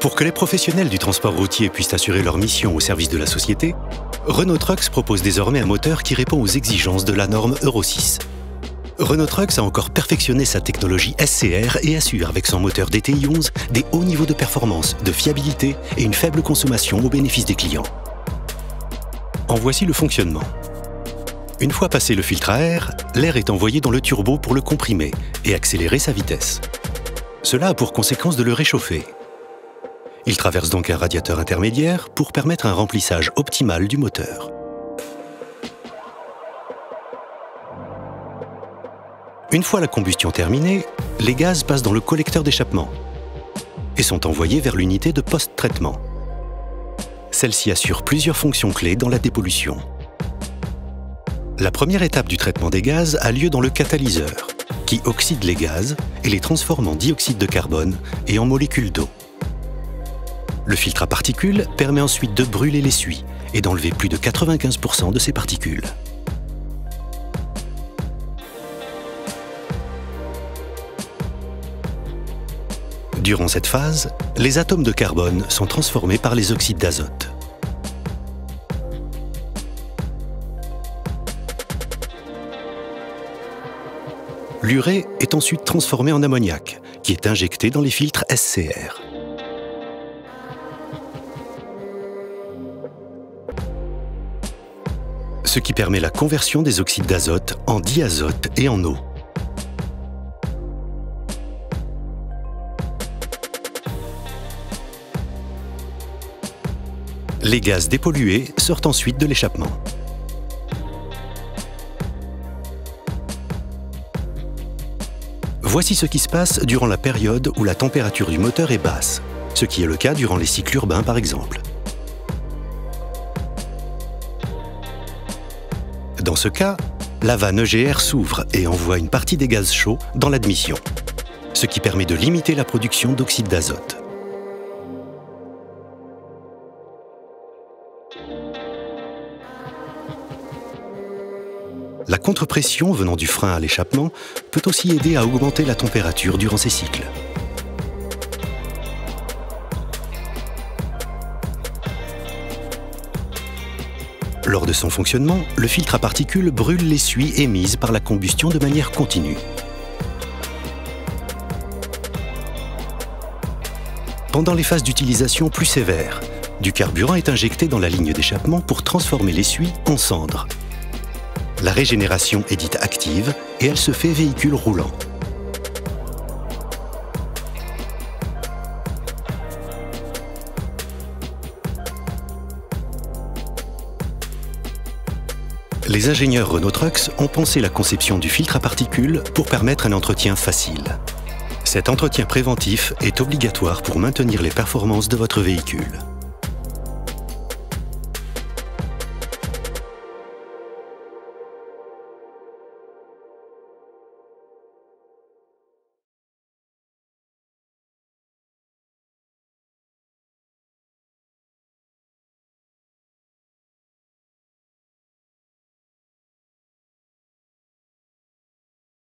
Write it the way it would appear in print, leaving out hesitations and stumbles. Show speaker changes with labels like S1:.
S1: Pour que les professionnels du transport routier puissent assurer leur mission au service de la société, Renault Trucks propose désormais un moteur qui répond aux exigences de la norme Euro 6. Renault Trucks a encore perfectionné sa technologie SCR et assure avec son moteur DTI 11 des hauts niveaux de performance, de fiabilité et une faible consommation au bénéfice des clients. En voici le fonctionnement. Une fois passé le filtre à air, l'air est envoyé dans le turbo pour le comprimer et accélérer sa vitesse. Cela a pour conséquence de le réchauffer. Il traverse donc un radiateur intermédiaire pour permettre un remplissage optimal du moteur. Une fois la combustion terminée, les gaz passent dans le collecteur d'échappement et sont envoyés vers l'unité de post-traitement. Celle-ci assure plusieurs fonctions clés dans la dépollution. La première étape du traitement des gaz a lieu dans le catalyseur, qui oxyde les gaz et les transforme en dioxyde de carbone et en molécules d'eau. Le filtre à particules permet ensuite de brûler les suies et d'enlever plus de 95% de ces particules. Durant cette phase, les atomes de carbone sont transformés par les oxydes d'azote. L'urée est ensuite transformée en ammoniac, qui est injecté dans les filtres SCR. Ce qui permet la conversion des oxydes d'azote en diazote et en eau. Les gaz dépollués sortent ensuite de l'échappement. Voici ce qui se passe durant la période où la température du moteur est basse, ce qui est le cas durant les cycles urbains par exemple. Dans ce cas, la vanne EGR s'ouvre et envoie une partie des gaz chauds dans l'admission, ce qui permet de limiter la production d'oxyde d'azote. La contrepression venant du frein à l'échappement peut aussi aider à augmenter la température durant ces cycles. Lors de son fonctionnement, le filtre à particules brûle les suies émises par la combustion de manière continue. Pendant les phases d'utilisation plus sévères, du carburant est injecté dans la ligne d'échappement pour transformer les suies en cendres. La régénération est dite active et elle se fait véhicule roulant. Les ingénieurs Renault Trucks ont pensé la conception du filtre à particules pour permettre un entretien facile. Cet entretien préventif est obligatoire pour maintenir les performances de votre véhicule.